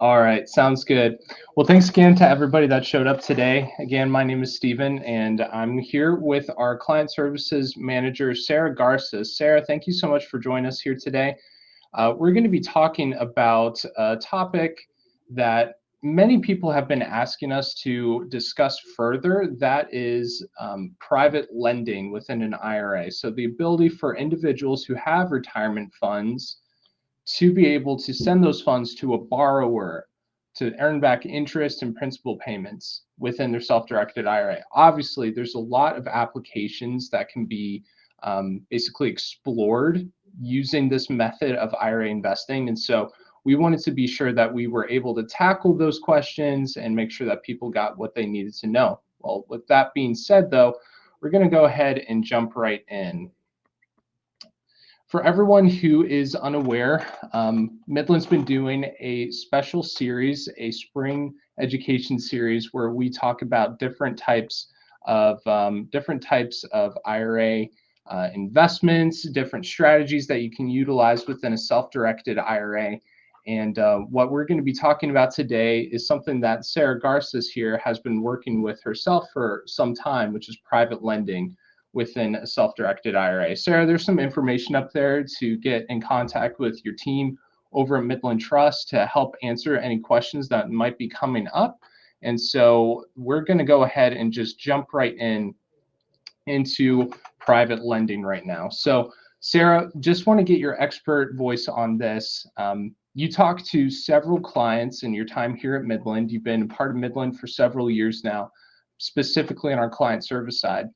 All right, sounds good. Well, thanks again to everybody that showed up today. Again, my name is Steven, and I'm here with our client services manager, Sarah Garces. Sarah, thank you so much for joining us here today. We're going to be talking about a topic that many people have been asking us to discuss further. That is private lending within an IRA. So the ability for individuals who have retirement funds to be able to send those funds to a borrower to earn back interest and principal payments within their self-directed IRA. Obviously, there's a lot of applications that can be basically explored using this method of IRA investing. And so we wanted to be sure that we were able to tackle those questions and make sure that people got what they needed to know. Well, with that being said, though, we're going to go ahead and jump right in. For everyone who is unaware, Midland's been doing a special series, a spring education series, where we talk about different types of IRA investments, different strategies that you can utilize within a self-directed IRA. And what we're going to be talking about today is something that Sarah Garces here has been working with herself for some time, which is private lending within a self-directed IRA. Sarah, there's some information up there to get in contact with your team over at Midland Trust to help answer any questions that might be coming up. And so we're going to go ahead and just jump right into private lending right now. So Sarah, just want to get your expert voice on this. You talked to several clients in your time here at Midland. You've been part of Midland for several years now, specifically on our client service side.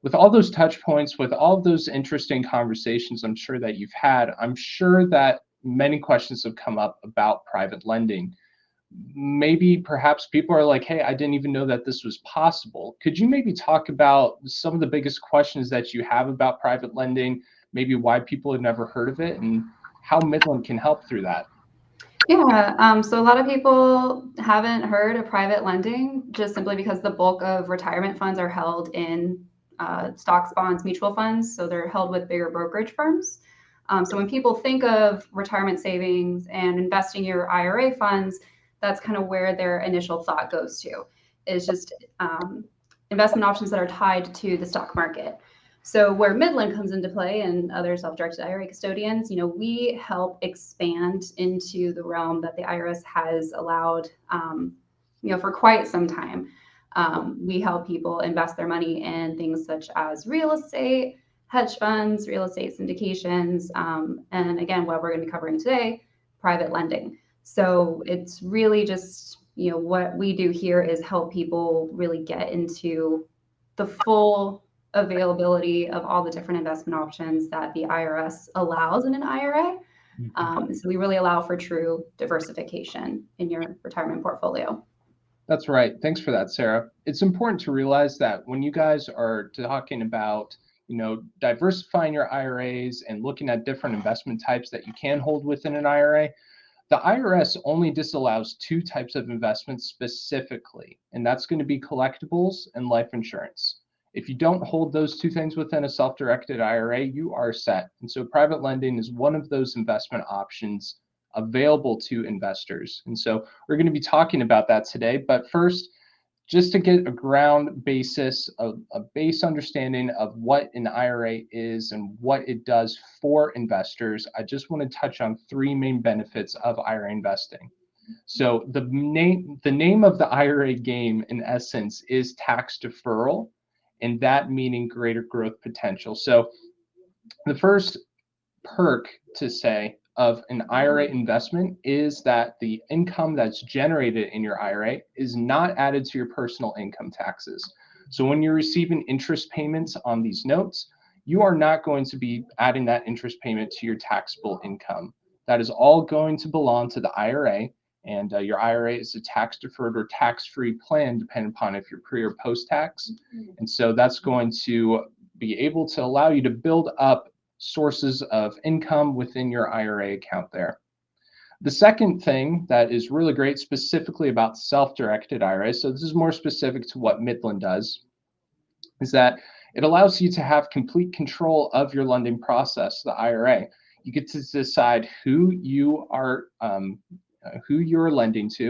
With all those touch points, with all of those interesting conversations I'm sure that you've had, I'm sure that many questions have come up about private lending. Maybe perhaps people are like, hey, I didn't even know that this was possible. Could you maybe talk about some of the biggest questions that you have about private lending, maybe why people have never heard of it, and how Midland can help through that? Yeah, so a lot of people haven't heard of private lending just simply because the bulk of retirement funds are held in stocks, bonds, mutual funds. So they're held with bigger brokerage firms. So when people think of retirement savings and investing your IRA funds, that's kind of where their initial thought goes to, is just investment options that are tied to the stock market. So where Midland comes into play and other self-directed IRA custodians, we help expand into the realm that the IRS has allowed, for quite some time. We help people invest their money in things such as real estate, hedge funds, real estate syndications, and again, what we're going to be covering today, private lending. So it's really just, what we do here is help people really get into the full availability of all the different investment options that the IRS allows in an IRA. So we really allow for true diversification in your retirement portfolio. That's right. Thanks for that, Sarah. It's important to realize that when you guys are talking about, diversifying your IRAs and looking at different investment types that you can hold within an IRA, the IRS only disallows two types of investments specifically, and that's going to be collectibles and life insurance. If you don't hold those two things within a self-directed IRA, you are set. And so private lending is one of those investment options available to investors. And so we're going to be talking about that today. But first, just to get a ground basis, a base understanding of what an IRA is and what it does for investors, I just want to touch on three main benefits of IRA investing. So the name of the IRA game, in essence, is tax deferral, and that meaning greater growth potential. So the first perk to say of an IRA investment is that the income that's generated in your IRA is not added to your personal income taxes. So when you're receiving interest payments on these notes, you are not going to be adding that interest payment to your taxable income. That is all going to belong to the IRA, and your IRA is a tax deferred or tax free plan, depending upon if you're pre or post tax. And so that's going to be able to allow you to build up sources of income within your IRA account there. The second thing that is really great specifically about self-directed IRA, so this is more specific to what Midland does, is that it allows you to have complete control of your lending process, the IRA. You get to decide who you are who you're lending to.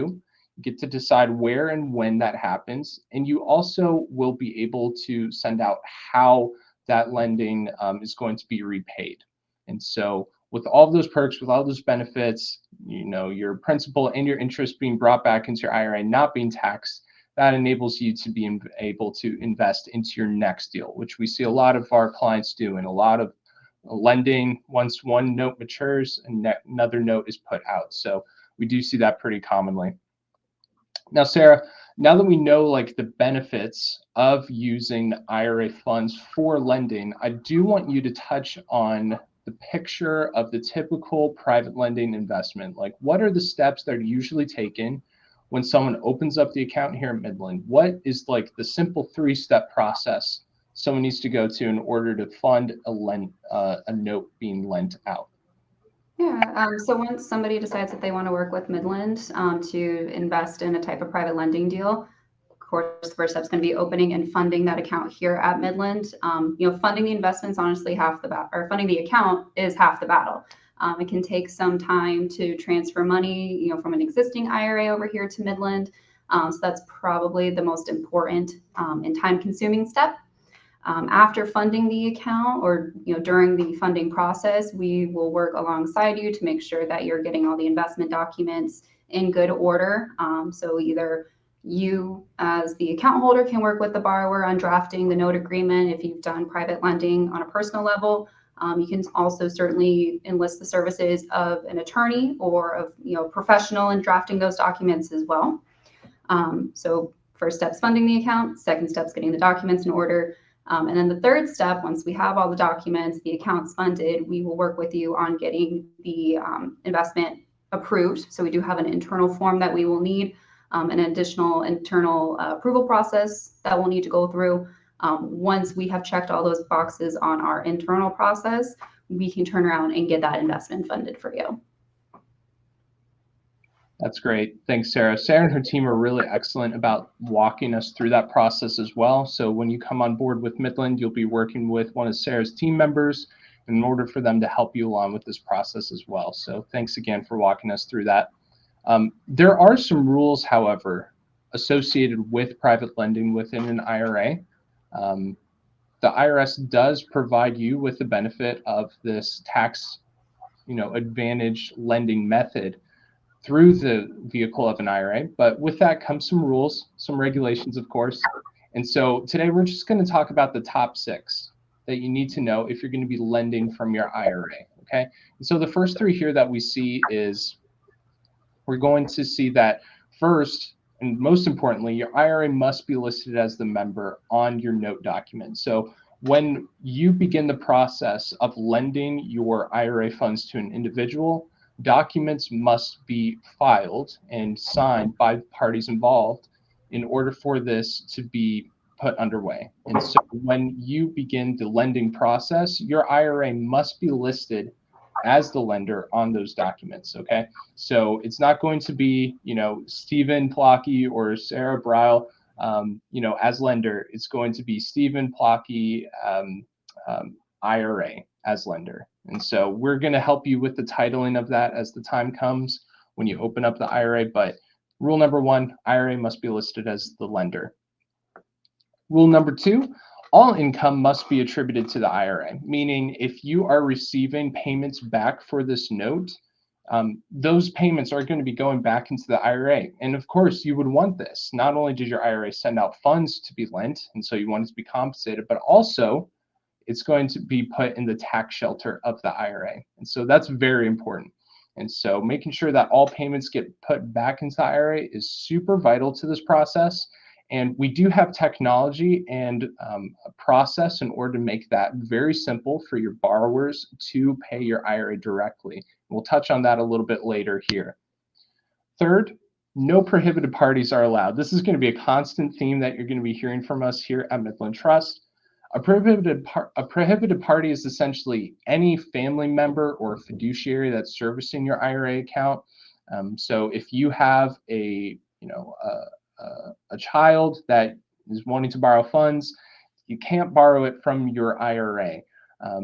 You get to decide where and when that happens, and you also will be able to send out how that lending is going to be repaid. And so with all of those perks, with all those benefits, your principal and your interest being brought back into your IRA, not being taxed, that enables you to be able to invest into your next deal, which we see a lot of our clients do, and a lot of lending once one note matures and another note is put out. So we do see that pretty commonly. Now, Sarah, now that we know like the benefits of using IRA funds for lending, I do want you to touch on the picture of the typical private lending investment. Like, what are the steps that are usually taken when someone opens up the account here at Midland? What is like the simple 3-step process someone needs to go to in order to fund a note being lent out? Yeah, so once somebody decides that they want to work with Midland to invest in a type of private lending deal, of course, the first step is going to be opening and funding that account here at Midland. Funding the investments, honestly, half the battle, or funding the account is half the battle. It can take some time to transfer money, from an existing IRA over here to Midland. So that's probably the most important and time-consuming step. After funding the account, or during the funding process, we will work alongside you to make sure that you're getting all the investment documents in good order. So either you as the account holder can work with the borrower on drafting the note agreement. If you've done private lending on a personal level, you can also certainly enlist the services of an attorney or of professional in drafting those documents as well. So first step's funding the account, second step's getting the documents in order. And then the third step, once we have all the documents, the account's funded, we will work with you on getting the investment approved. So we do have an internal form that we will need, an additional internal approval process that we'll need to go through. Once we have checked all those boxes on our internal process, we can turn around and get that investment funded for you. That's great. Thanks, Sarah. Sarah and her team are really excellent about walking us through that process as well. So when you come on board with Midland, you'll be working with one of Sarah's team members in order for them to help you along with this process as well. So thanks again for walking us through that. There are some rules, however, associated with private lending within an IRA. The IRS does provide you with the benefit of this tax, advantage lending method through the vehicle of an IRA, but with that comes some rules, some regulations, of course. And so today we're just going to talk about the top 6 that you need to know if you're going to be lending from your IRA, okay? And so the first 3 here that we see is, we're going to see that first, and most importantly, your IRA must be listed as the member on your note document. So when you begin the process of lending your IRA funds to an individual, documents must be filed and signed by the parties involved in order for this to be put underway. And so when you begin the lending process, your IRA must be listed as the lender on those documents, okay? So it's not going to be, Stephen Plocky or Sarah Bryle, as lender. It's going to be Stephen Plocky IRA as lender. And so we're going to help you with the titling of that as the time comes when you open up the IRA. But rule number 1, IRA must be listed as the lender. Rule number 2, all income must be attributed to the IRA, meaning if you are receiving payments back for this note, those payments are going to be going back into the IRA. And of course, you would want this. Not only did your IRA send out funds to be lent, and so you want it to be compensated, but also it's going to be put in the tax shelter of the IRA. And so that's very important. And so making sure that all payments get put back into the IRA is super vital to this process. And we do have technology and a process in order to make that very simple for your borrowers to pay your IRA directly. We'll touch on that a little bit later here. Third, no prohibited parties are allowed. This is going to be a constant theme that you're going to be hearing from us here at Midland Trust. A prohibited party is essentially any family member or fiduciary that's servicing your IRA account. So if you have a child that is wanting to borrow funds, you can't borrow it from your IRA.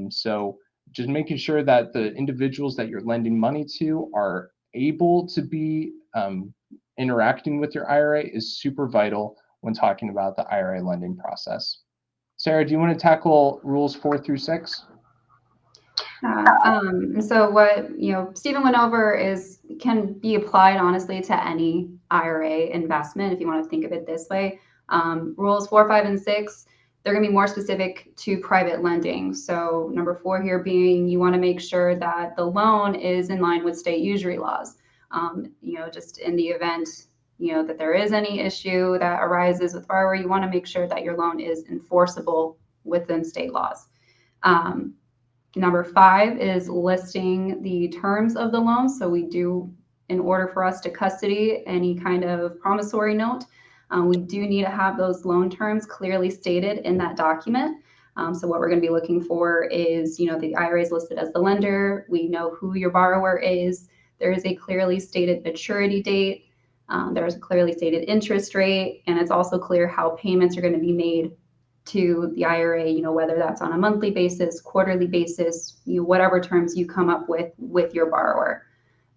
So just making sure that the individuals that you're lending money to are able to be interacting with your IRA is super vital when talking about the IRA lending process. Sarah, do you want to tackle rules 4 through 6? And so what Stephen went over can be applied honestly to any IRA investment if you want to think of it this way. Rules 4, 5, and 6, they're going to be more specific to private lending. So number 4 here being you want to make sure that the loan is in line with state usury laws. Just in the event that there is any issue that arises with borrower, you want to make sure that your loan is enforceable within state laws. Number 5 is listing the terms of the loan. So we do, in order for us to custody any kind of promissory note, we do need to have those loan terms clearly stated in that document. So what we're going to be looking for is, the IRA is listed as the lender. We know who your borrower is. There is a clearly stated maturity date. There is a clearly stated interest rate, and it's also clear how payments are going to be made to the IRA, whether that's on a monthly basis, quarterly basis, whatever terms you come up with your borrower.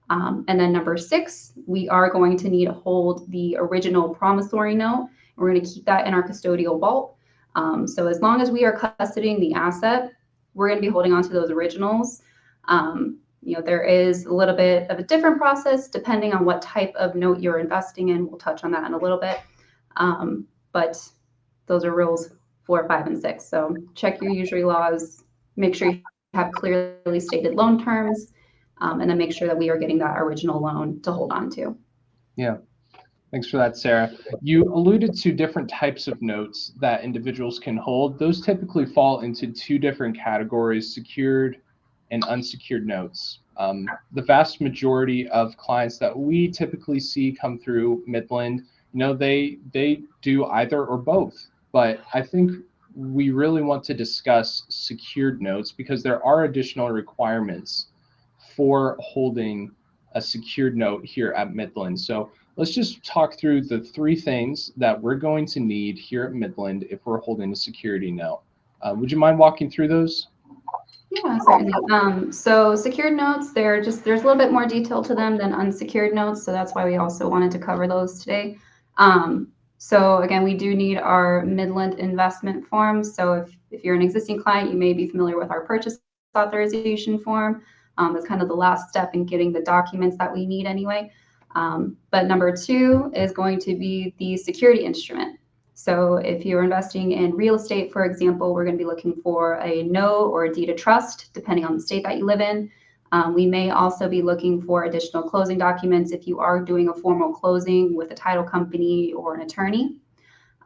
And then number 6, we are going to need to hold the original promissory note. We're going to keep that in our custodial vault. So as long as we are custodying the asset, we're going to be holding on to those originals. There is a little bit of a different process depending on what type of note you're investing in. We'll touch on that in a little bit. But those are rules 4, 5, and 6. So check your usury laws, make sure you have clearly stated loan terms, and then make sure that we are getting that original loan to hold on to. Yeah, thanks for that, Sarah. You alluded to different types of notes that individuals can hold. Those typically fall into 2 different categories, secured and unsecured notes. The vast majority of clients that we typically see come through Midland, they do either or both. But I think we really want to discuss secured notes because there are additional requirements for holding a secured note here at Midland. So let's just talk through the 3 things that we're going to need here at Midland if we're holding a security note. Would you mind walking through those? Yeah, certainly. So secured notes, there's a little bit more detail to them than unsecured notes. So that's why we also wanted to cover those today. So again, we do need our Midland investment form. So if you're an existing client, you may be familiar with our purchase authorization form. That's kind of the last step in getting the documents that we need anyway. But number 2 is going to be the security instrument. So if you're investing in real estate, for example, we're going to be looking for a note or a deed of trust, depending on the state that you live in. We may also be looking for additional closing documents if you are doing a formal closing with a title company or an attorney.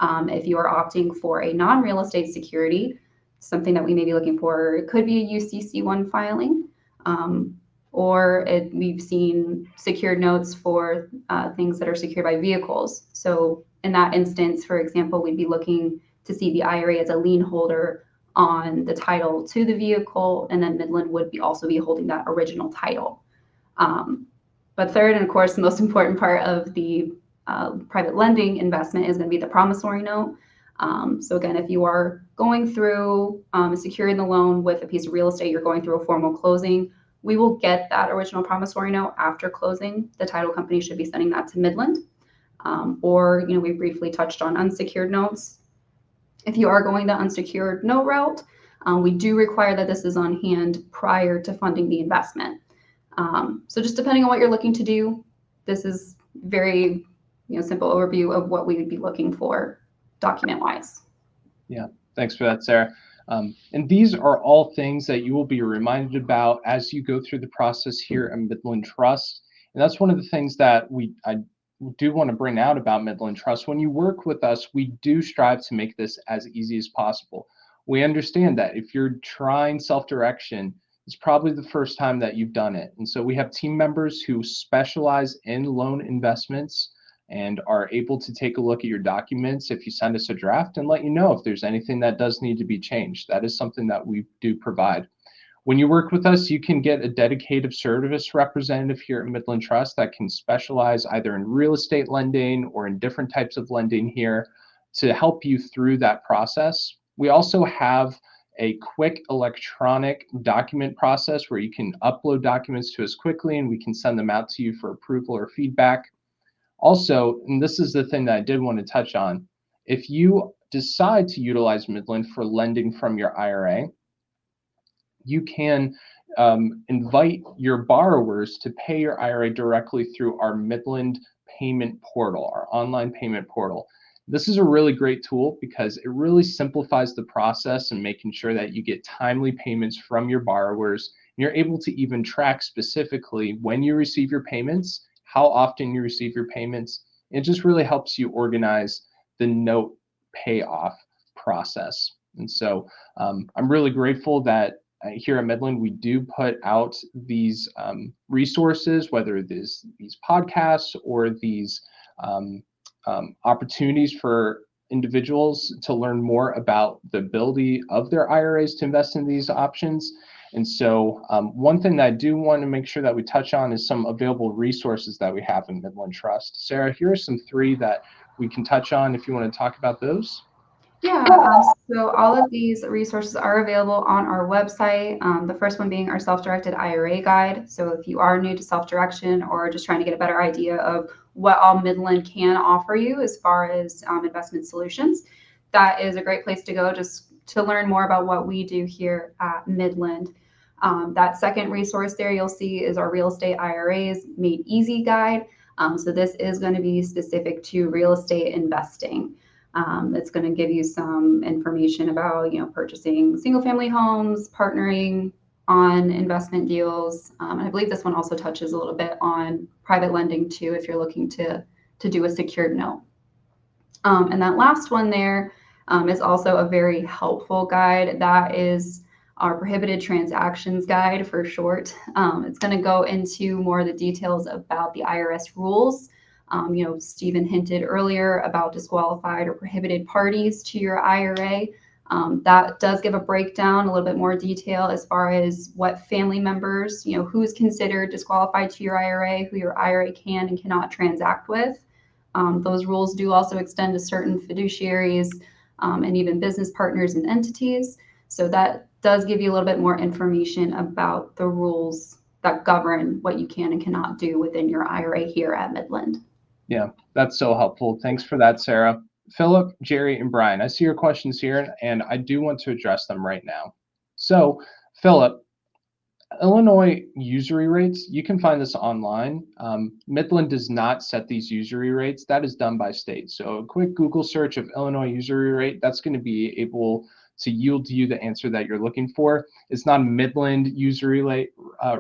If you are opting for a non-real estate security, something that we may be looking for, it could be a UCC1 filing, we've seen secured notes for things that are secured by vehicles. So in that instance, for example, we'd be looking to see the IRA as a lien holder on the title to the vehicle, and then Midland would also be holding that original title. But third, and of course, the most important part of the private lending investment is going to be the promissory note. So again, if you are going through securing the loan with a piece of real estate, you're going through a formal closing, we will get that original promissory note after closing. The title company should be sending that to Midland. We briefly touched on unsecured notes. If you are going the unsecured note route, we do require that this is on hand prior to funding the investment. So just depending on what you're looking to do, this is very simple overview of what we would be looking for document-wise. Yeah, thanks for that, Sarah. And these are all things that you will be reminded about as you go through the process here at Midland Trust. And that's one of the things that I do want to bring out about Midland Trust. When you work with us, we do strive to make this as easy as possible. We understand that if you're trying self-direction, it's probably the first time that you've done it. And so we have team members who specialize in loan investments and are able to take a look at your documents if you send us a draft and let you know if there's anything that does need to be changed. That is something that we do provide. When you work with us, you can get a dedicated service representative here at Midland Trust that can specialize either in real estate lending or in different types of lending here to help you through that process. We also have a quick electronic document process where you can upload documents to us quickly and we can send them out to you for approval or feedback. Also, and this is the thing that I did want to touch on, if you decide to utilize Midland for lending from your IRA, you can invite your borrowers to pay your IRA directly through our Midland payment portal, our online payment portal. This is a really great tool because it really simplifies the process and making sure that you get timely payments from your borrowers. You're able to even track specifically when you receive your payments, how often you receive your payments. It just really helps you organize the note payoff process. And so I'm really grateful that here at Midland, we do put out these resources, whether it is these podcasts or these opportunities for individuals to learn more about the ability of their IRAs to invest in these options. And so one thing that I do want to make sure that we touch on is some available resources that we have in Midland Trust. Sarah, here are some 3 that we can touch on if you want to talk about those. Yeah, so all of these resources are available on our website. The first one being our self-directed IRA guide. So if you are new to self-direction or just trying to get a better idea of what all Midland can offer you as far as investment solutions, that is a great place to go just to learn more about what we do here at Midland. That second resource there you'll see is our real estate IRAs made easy guide. So this is going to be specific to real estate investing. It's going to give you some information about, purchasing single-family homes, partnering on investment deals. And I believe this one also touches a little bit on private lending too, if you're looking to do a secured note. And that last one there is also a very helpful guide. That is our prohibited transactions guide for short. It's going to go into more of the details about the IRS rules. Stephen hinted earlier about disqualified or prohibited parties to your IRA. That does give a breakdown, a little bit more detail as far as what family members, who's considered disqualified to your IRA, who your IRA can and cannot transact with. Those rules do also extend to certain fiduciaries and even business partners and entities. So that does give you a little bit more information about the rules that govern what you can and cannot do within your IRA here at Midland. Yeah, that's so helpful. Thanks for that, Sarah. Philip, Jerry, and Brian, I see your questions here, and I do want to address them right now. So, Philip, Illinois usury rates, you can find this online. Midland does not set these usury rates. That is done by state. So a quick Google search of Illinois usury rate, that's going to be able to yield to you the answer that you're looking for. It's not a Midland usury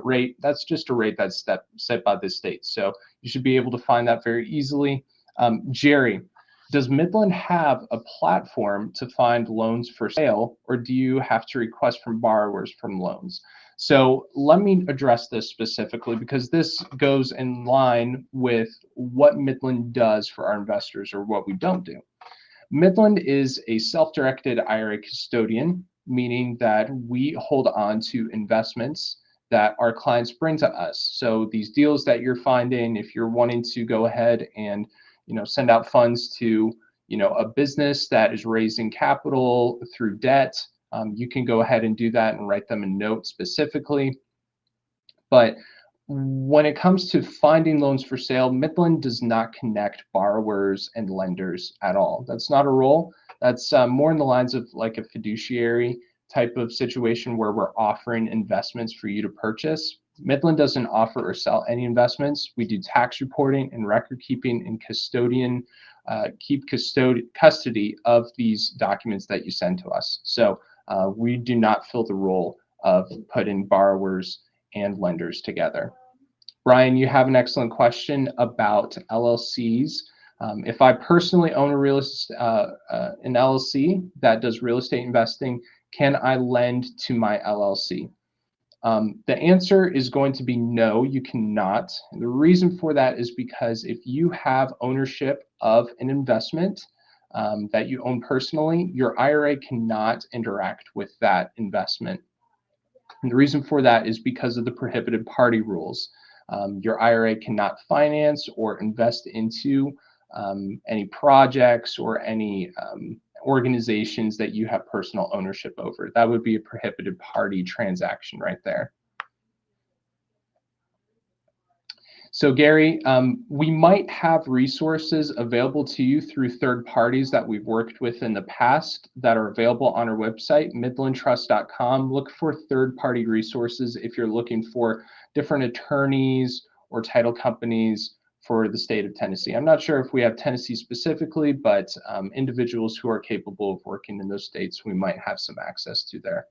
rate. That's just a rate that's set by the state. So you should be able to find that very easily. Jerry, does Midland have a platform to find loans for sale, or do you have to request from borrowers from loans? So let me address this specifically because this goes in line with what Midland does for our investors or what we don't do. Midland is a self-directed IRA custodian, meaning that we hold on to investments that our clients bring to us. So these deals that you're finding, if you're wanting to go ahead and send out funds to a business that is raising capital through debt, you can go ahead and do that and write them a note specifically. But when it comes to finding loans for sale, Midland does not connect borrowers and lenders at all. That's not a role. That's more in the lines of like a fiduciary type of situation where we're offering investments for you to purchase. Midland doesn't offer or sell any investments. We do tax reporting and record keeping and keep custody of these documents that you send to us. So we do not fill the role of putting borrowers and lenders together. Brian, you have an excellent question about LLCs. If I personally own an LLC that does real estate investing, can I lend to my LLC? The answer is going to be no, you cannot. And the reason for that is because if you have ownership of an investment that you own personally, your IRA cannot interact with that investment. And the reason for that is because of the prohibited party rules. Your IRA cannot finance or invest into any projects or any organizations that you have personal ownership over. That would be a prohibited party transaction right there. So Gary, we might have resources available to you through third parties that we've worked with in the past that are available on our website, midlandtrust.com. Look for third-party resources if you're looking for different attorneys or title companies for the state of Tennessee. I'm not sure if we have Tennessee specifically, but individuals who are capable of working in those states, we might have some access to there.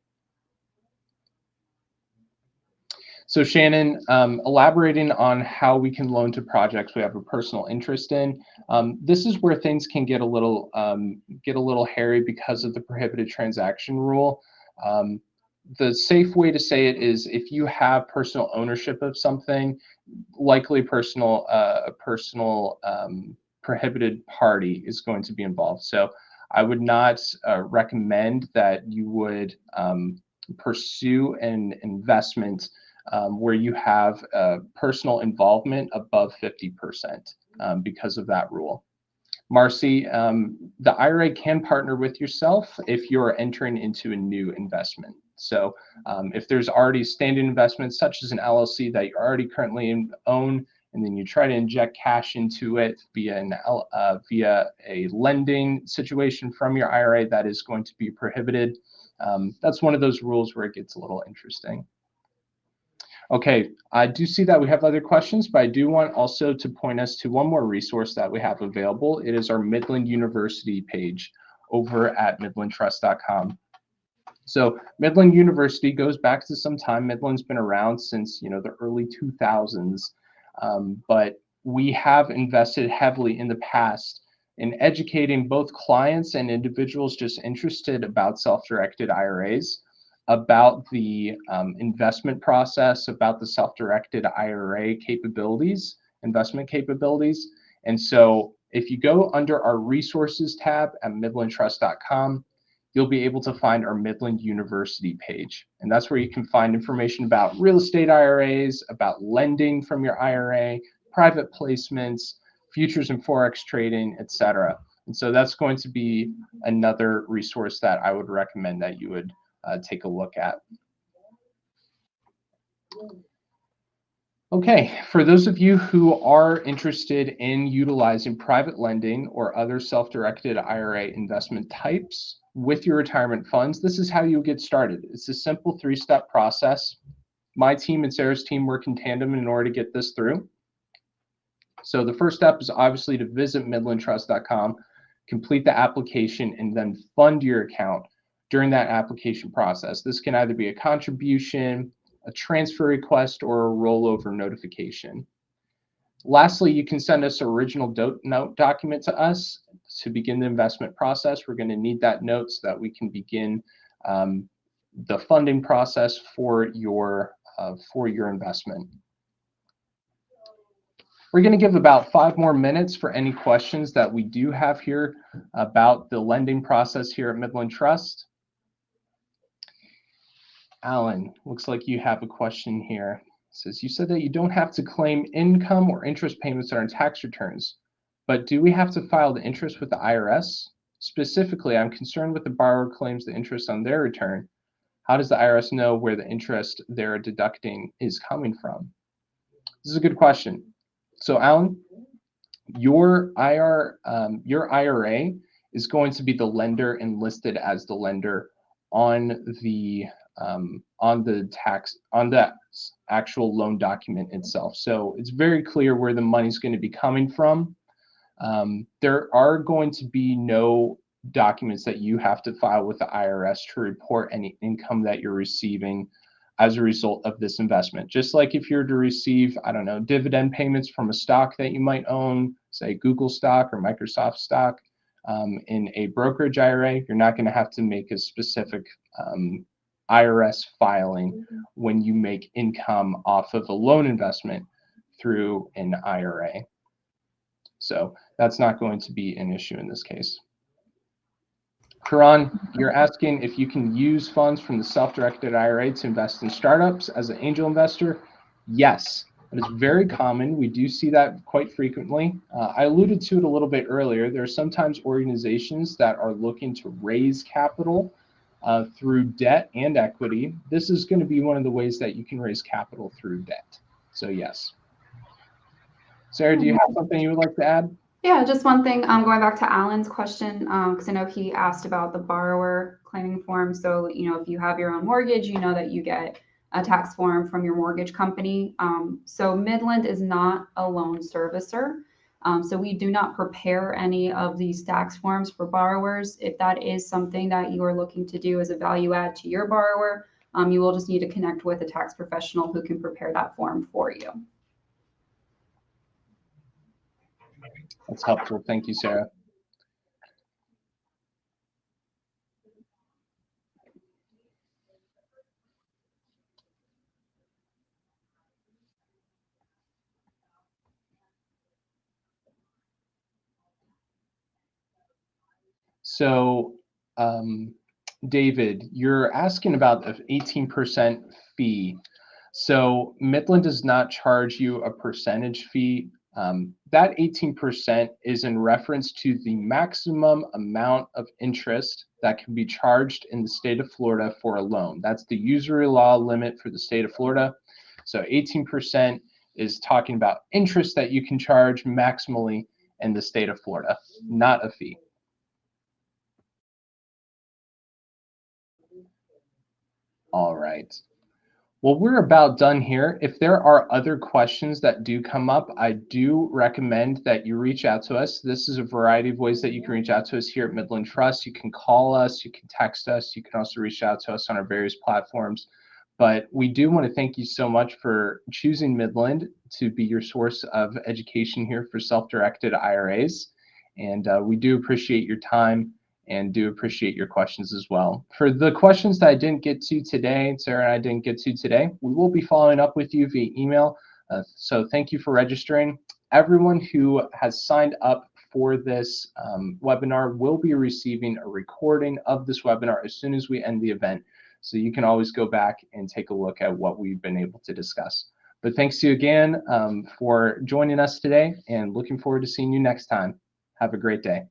So Shannon, elaborating on how we can loan to projects we have a personal interest in. This is where things can get a little hairy because of the prohibited transaction rule. The safe way to say it is if you have personal ownership of something, likely a personal prohibited party is going to be involved. So I would not recommend that you would pursue an investment where you have personal involvement above 50% because of that rule. Marcy, the IRA can partner with yourself if you're entering into a new investment. So if there's already standing investments such as an LLC that you already currently own, and then you try to inject cash into it via a lending situation from your IRA, that is going to be prohibited. That's one of those rules where it gets a little interesting. Okay, I do see that we have other questions, but I do want also to point us to one more resource that we have available. It is our Midland University page over at midlandtrust.com. So Midland University goes back to some time. Midland's been around since the early 2000s, but we have invested heavily in the past in educating both clients and individuals just interested about self-directed IRAs, about the investment process, about the self-directed IRA capabilities, investment capabilities. And so if you go under our resources tab at midlandtrust.com, you'll be able to find our Midland University page. And that's where you can find information about real estate IRAs, about lending from your IRA, private placements, futures and Forex trading, etc. And so that's going to be another resource that I would recommend that you would take a look at. Okay, for those of you who are interested in utilizing private lending or other self-directed IRA investment types with your retirement funds, this is how you get started. It's a simple 3-step process. My team and Sarah's team work in tandem in order to get this through. So the first step is obviously to visit midlandtrust.com, complete the application, and then fund your account during that application process. This can either be a contribution, a transfer request, or a rollover notification. Lastly, you can send us an original note document to us to begin the investment process. We're going to need that note so that we can begin the funding process for your investment. We're going to give about 5 more minutes for any questions that we do have here about the lending process here at Midland Trust. Alan, looks like you have a question here. It says, you said that you don't have to claim income or interest payments on tax returns, but do we have to file the interest with the IRS? Specifically, I'm concerned with the borrower claims the interest on their return. How does the IRS know where the interest they're deducting is coming from? This is a good question. So Alan, your IRA is going to be the lender and listed as the lender on the actual loan document itself. So it's very clear where the money's going to be coming from. There are going to be no documents that you have to file with the IRS to report any income that you're receiving as a result of this investment. Just like if you're to receive, I don't know, dividend payments from a stock that you might own, say Google stock or Microsoft stock, in a brokerage IRA, you're not going to have to make a specific IRS filing when you make income off of a loan investment through an IRA. So that's not going to be an issue in this case. Karan, you're asking if you can use funds from the self-directed IRA to invest in startups as an angel investor. Yes, but it's very common. We do see that quite frequently. I alluded to it a little bit earlier. There are sometimes organizations that are looking to raise capital through debt and equity. This is going to be one of the ways that you can raise capital through debt. So yes. Sarah, do you have something you would like to add? Yeah, just one thing, going back to Alan's question, because I know he asked about the borrower claiming form. So, if you have your own mortgage, you know that you get a tax form from your mortgage company. So Midland is not a loan servicer. So we do not prepare any of these tax forms for borrowers. If that is something that you are looking to do as a value add to your borrower, you will just need to connect with a tax professional who can prepare that form for you. That's helpful. Thank you, Sarah. So, David, you're asking about an 18% fee. So Midland does not charge you a percentage fee. That 18% is in reference to the maximum amount of interest that can be charged in the state of Florida for a loan. That's the usury law limit for the state of Florida. So 18% is talking about interest that you can charge maximally in the state of Florida, not a fee. All right. Well, we're about done here. If there are other questions that do come up, I do recommend that you reach out to us. This is a variety of ways that you can reach out to us here at Midland Trust. You can call us, you can text us, you can also reach out to us on our various platforms. But we do want to thank you so much for choosing Midland to be your source of education here for self-directed IRAs. And we do appreciate your time and do appreciate your questions as well. For the questions that I didn't get to today, Sarah and I didn't get to today, we will be following up with you via email. So thank you for registering. Everyone who has signed up for this webinar will be receiving a recording of this webinar as soon as we end the event. So you can always go back and take a look at what we've been able to discuss. But thanks to you again for joining us today, and looking forward to seeing you next time. Have a great day.